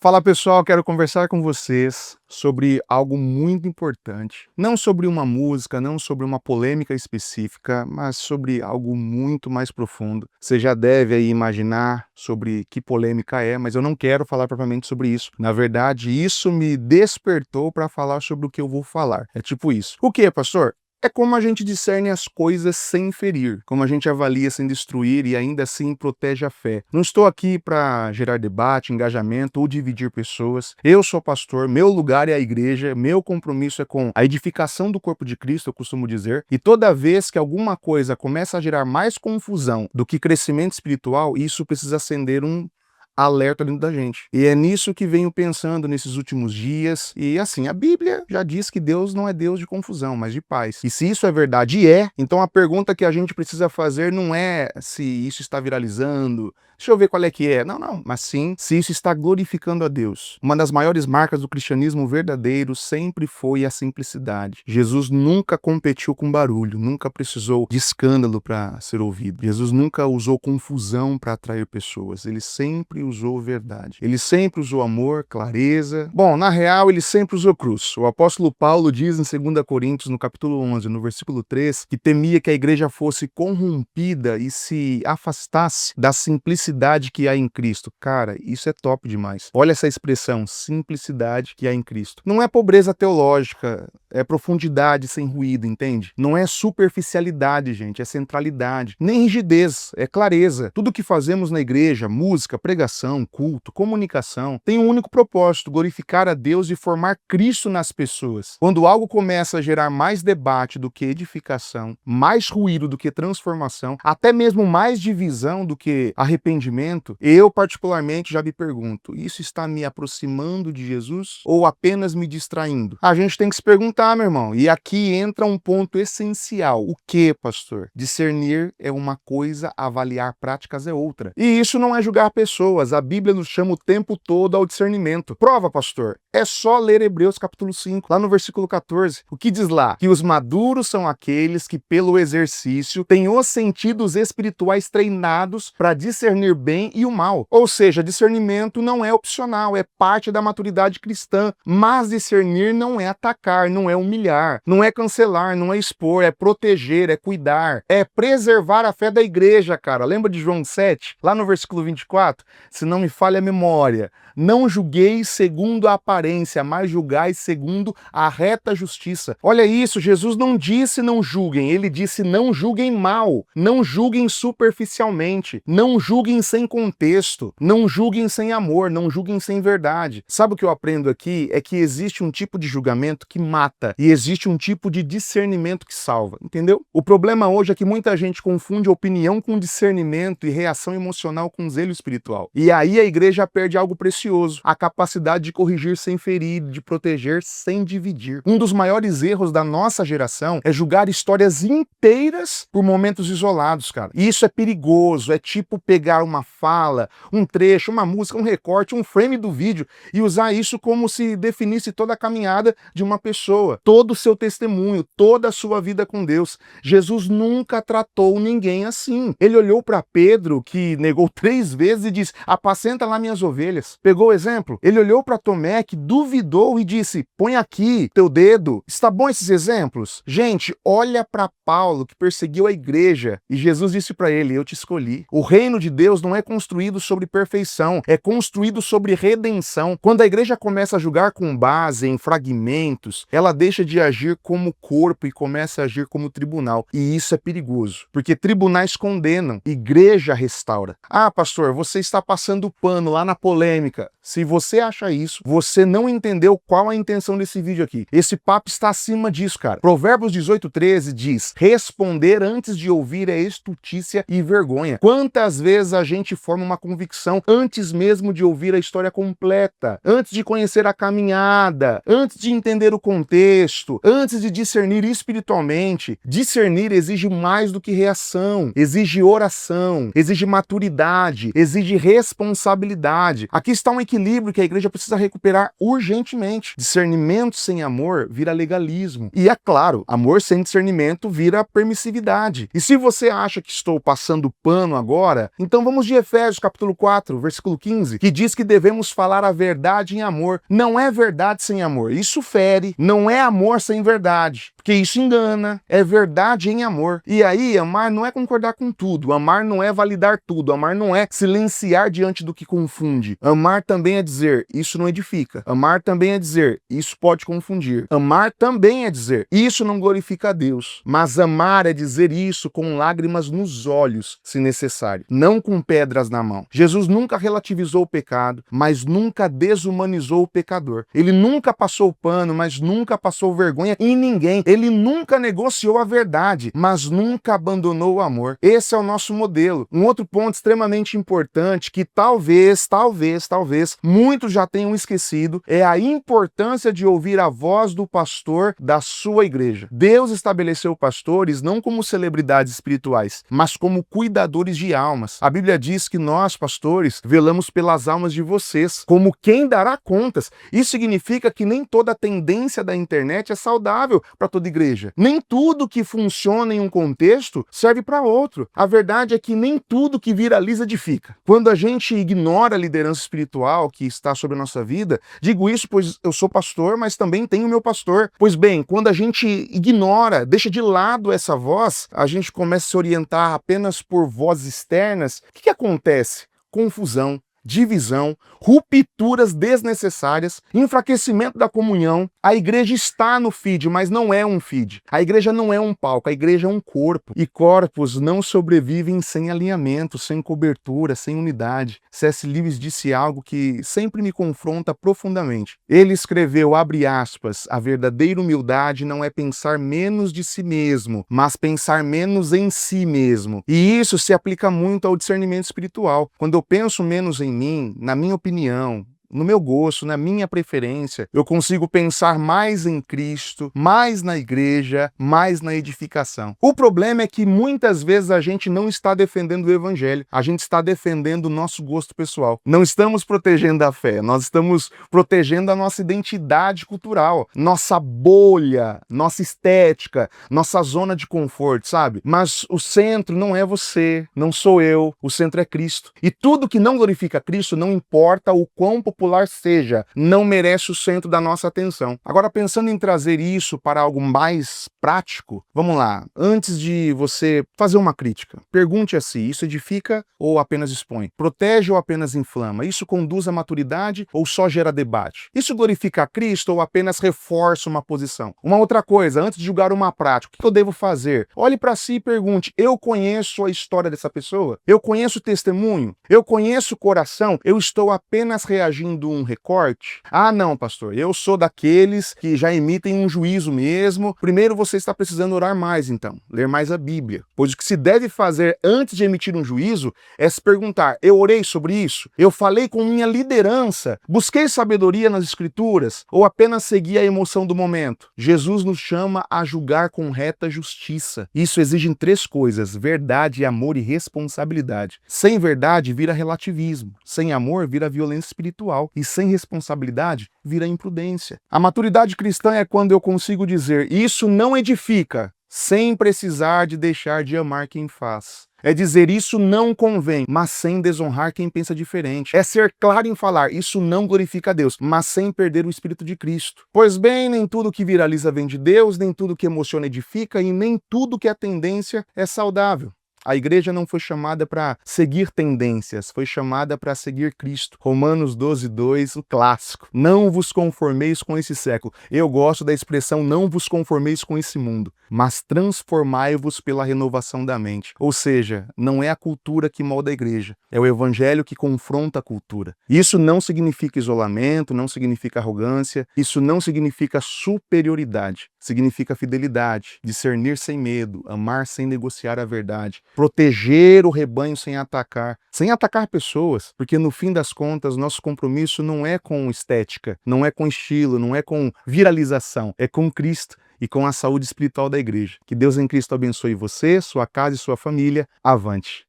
Fala pessoal, quero conversar com vocês sobre algo muito importante. Não sobre uma música, não sobre uma polêmica específica, mas sobre algo muito mais profundo. Você já deve aí imaginar sobre que polêmica é, mas eu não quero falar propriamente sobre isso. Na verdade, isso me despertou para falar sobre o que eu vou falar. É tipo isso. O que, pastor? É como a gente discerne as coisas sem ferir, como a gente avalia sem destruir e ainda assim protege a fé. Não estou aqui para gerar debate, engajamento ou dividir pessoas. Eu sou pastor, meu lugar é a igreja, meu compromisso é com a edificação do corpo de Cristo, eu costumo dizer. E toda vez que alguma coisa começa a gerar mais confusão do que crescimento espiritual, isso precisa acender um alerta dentro da gente. E é nisso que venho pensando nesses últimos dias. E assim, a Bíblia já diz que Deus não é Deus de confusão, mas de paz. E se isso é verdade, e é, então a pergunta que a gente precisa fazer não é se isso está viralizando, deixa eu ver qual é que é. Não, mas sim se isso está glorificando a Deus. Uma das maiores marcas do cristianismo verdadeiro sempre foi a simplicidade. Jesus nunca competiu com barulho, nunca precisou de escândalo para ser ouvido. Jesus nunca usou confusão para atrair pessoas. Ele sempre usou verdade. Ele sempre usou amor, clareza. Bom, na real, ele sempre usou cruz. O apóstolo Paulo diz em 2 Coríntios, no capítulo 11, no versículo 3, que temia que a igreja fosse corrompida e se afastasse da simplicidade que há em Cristo. Cara, isso é top demais. Olha essa expressão, simplicidade que há em Cristo. Não é pobreza teológica, é profundidade sem ruído, entende? Não é superficialidade, gente, é centralidade. Nem rigidez, é clareza. Tudo que fazemos na igreja, música, pregação, culto, comunicação, tem um único propósito: glorificar a Deus e formar Cristo nas pessoas. Quando algo começa a gerar mais debate do que edificação, mais ruído do que transformação, até mesmo mais divisão do que arrependimento, eu particularmente já me pergunto, isso está me aproximando de Jesus ou apenas me distraindo? A gente tem que se perguntar, meu irmão, e aqui entra um ponto essencial. O que, pastor? Discernir é uma coisa, avaliar práticas é outra. E isso não é julgar pessoas, a Bíblia nos chama o tempo todo ao discernimento. Prova, pastor, é só ler Hebreus capítulo 5, lá no versículo 14. O que diz lá? Que os maduros são aqueles que, pelo exercício, têm os sentidos espirituais treinados para discernir bem e o mal. Ou seja, discernimento não é opcional, é parte da maturidade cristã. Mas discernir não é atacar, não é humilhar, não é cancelar, não é expor, é proteger, é cuidar, é preservar a fé da igreja, cara. Lembra de João 7, lá no versículo 24? Se não me falha a memória, não julgueis segundo a aparência, mas julgais segundo a reta justiça. Olha isso, Jesus não disse não julguem, ele disse não julguem mal, não julguem superficialmente, não julguem sem contexto, não julguem sem amor, não julguem sem verdade. Sabe o que eu aprendo aqui? É que existe um tipo de julgamento que mata e existe um tipo de discernimento que salva, entendeu? O problema hoje é que muita gente confunde opinião com discernimento e reação emocional com zelo espiritual. E aí a igreja perde algo precioso, a capacidade de corrigir sem ferir, de proteger sem dividir. Um dos maiores erros da nossa geração é julgar histórias inteiras por momentos isolados, cara. E isso é perigoso, é tipo pegar uma fala, um trecho, uma música, um recorte, um frame do vídeo e usar isso como se definisse toda a caminhada de uma pessoa, todo o seu testemunho, toda a sua vida com Deus. Jesus nunca tratou ninguém assim. Ele olhou para Pedro, que negou 3 vezes, e disse: apacenta lá minhas ovelhas. Pegou o exemplo? Ele olhou para Tomé, que duvidou, e disse: põe aqui teu dedo. Está bom esses exemplos? Gente, olha para Paulo, que perseguiu a igreja, e Jesus disse para ele: eu te escolhi. O reino de Deus não é construído sobre perfeição, é construído sobre redenção. Quando a igreja começa a julgar com base em fragmentos, ela deixa de agir como corpo e começa a agir como tribunal. E isso é perigoso, porque tribunais condenam, igreja restaura. Ah, pastor, você está passando pano lá na polêmica. Se você acha isso, você não entendeu qual a intenção desse vídeo aqui. Esse papo está acima disso, cara. Provérbios 18:13 diz: responder antes de ouvir é estultícia e vergonha. Quantas vezes a gente forma uma convicção antes mesmo de ouvir a história completa, antes de conhecer a caminhada, antes de entender o contexto, antes de discernir espiritualmente? Discernir exige mais do que reação, exige oração, exige maturidade, exige responsabilidade. Aqui está um equilíbrio equilíbrio que a igreja precisa recuperar urgentemente. Discernimento sem amor vira legalismo. E é claro, amor sem discernimento vira permissividade. E se você acha que estou passando pano agora, então vamos de Efésios capítulo 4, versículo 15, que diz que devemos falar a verdade em amor. Não é verdade sem amor. Isso fere. Não é amor sem verdade. Porque isso engana. É verdade em amor. E aí, amar não é concordar com tudo. Amar não é validar tudo. Amar não é silenciar diante do que confunde. Amar também é dizer, isso não edifica. Amar também é dizer, isso pode confundir. Amar também é dizer, isso não glorifica a Deus. Mas amar é dizer isso com lágrimas nos olhos, se necessário. Não com pedras na mão. Jesus nunca relativizou o pecado, mas nunca desumanizou o pecador. Ele nunca passou pano, mas nunca passou vergonha em ninguém. Ele nunca negociou a verdade, mas nunca abandonou o amor. Esse é o nosso modelo. Um outro ponto extremamente importante que talvez muitos já tenham esquecido é a importância de ouvir a voz do pastor da sua igreja. Deus estabeleceu pastores não como celebridades espirituais, mas como cuidadores de almas. A Bíblia diz que nós, pastores, velamos pelas almas de vocês, como quem dará contas. Isso significa que nem toda tendência da internet é saudável para toda igreja. Nem tudo que funciona em um contexto serve para outro. A verdade é que nem tudo que viraliza edifica. Quando a gente ignora a liderança espiritual que está sobre a nossa vida, digo isso pois eu sou pastor, mas também tenho meu pastor. Pois bem, quando a gente ignora, deixa de lado essa voz, a gente começa a se orientar apenas por vozes externas. O que acontece? Confusão, divisão, rupturas desnecessárias, enfraquecimento da comunhão. A igreja está no feed, mas não é um feed. A igreja não é um palco, a igreja é um corpo. E corpos não sobrevivem sem alinhamento, sem cobertura, sem unidade. C.S. Lewis disse algo que sempre me confronta profundamente. Ele escreveu, abre aspas, a verdadeira humildade não é pensar menos de si mesmo, mas pensar menos em si mesmo. E isso se aplica muito ao discernimento espiritual. Quando eu penso menos em mim, na minha opinião, no meu gosto, na minha preferência, eu consigo pensar mais em Cristo, mais na igreja, mais na edificação. O problema é que muitas vezes a gente não está defendendo o evangelho, a gente está defendendo o nosso gosto pessoal. Não estamos protegendo a fé, nós estamos protegendo a nossa identidade cultural, nossa bolha, nossa estética, nossa zona de conforto, sabe? Mas o centro não é você, não sou eu, o centro é Cristo. E tudo que não glorifica Cristo, não importa o quão popular seja, não merece o centro da nossa atenção. Agora, pensando em trazer isso para algo mais prático, vamos lá. Antes de você fazer uma crítica, pergunte a si, isso edifica ou apenas expõe? Protege ou apenas inflama? Isso conduz à maturidade ou só gera debate? Isso glorifica a Cristo ou apenas reforça uma posição? Uma outra coisa, antes de julgar uma prática, o que eu devo fazer? Olhe para si e pergunte, eu conheço a história dessa pessoa? Eu conheço o testemunho? Eu conheço o coração? Eu estou apenas reagindo um recorte? Ah, não, pastor, eu sou daqueles que já emitem um juízo mesmo. Primeiro você está precisando orar mais, então, ler mais a Bíblia. Pois o que se deve fazer antes de emitir um juízo é se perguntar, eu orei sobre isso? Eu falei com minha liderança? Busquei sabedoria nas Escrituras? Ou apenas segui a emoção do momento? Jesus nos chama a julgar com reta justiça. Isso exige três coisas, verdade, amor e responsabilidade. Sem verdade vira relativismo. Sem amor vira violência espiritual. E sem responsabilidade, vira imprudência. A maturidade cristã é quando eu consigo dizer, isso não edifica, sem precisar de deixar de amar quem faz. É dizer, isso não convém, mas sem desonrar quem pensa diferente. É ser claro em falar, isso não glorifica a Deus, mas sem perder o Espírito de Cristo. Pois bem, nem tudo que viraliza vem de Deus, nem tudo que emociona edifica, e nem tudo que é tendência é saudável. A igreja não foi chamada para seguir tendências, foi chamada para seguir Cristo. Romanos 12:2, o clássico. Não vos conformeis com esse século. Eu gosto da expressão não vos conformeis com esse mundo, mas transformai-vos pela renovação da mente. Ou seja, não é a cultura que molda a igreja, é o evangelho que confronta a cultura. Isso não significa isolamento, não significa arrogância, isso não significa superioridade. Significa fidelidade, discernir sem medo, amar sem negociar a verdade, proteger o rebanho sem atacar pessoas, porque no fim das contas nosso compromisso não é com estética, não é com estilo, não é com viralização, é com Cristo e com a saúde espiritual da igreja. Que Deus em Cristo abençoe você, sua casa e sua família. Avante!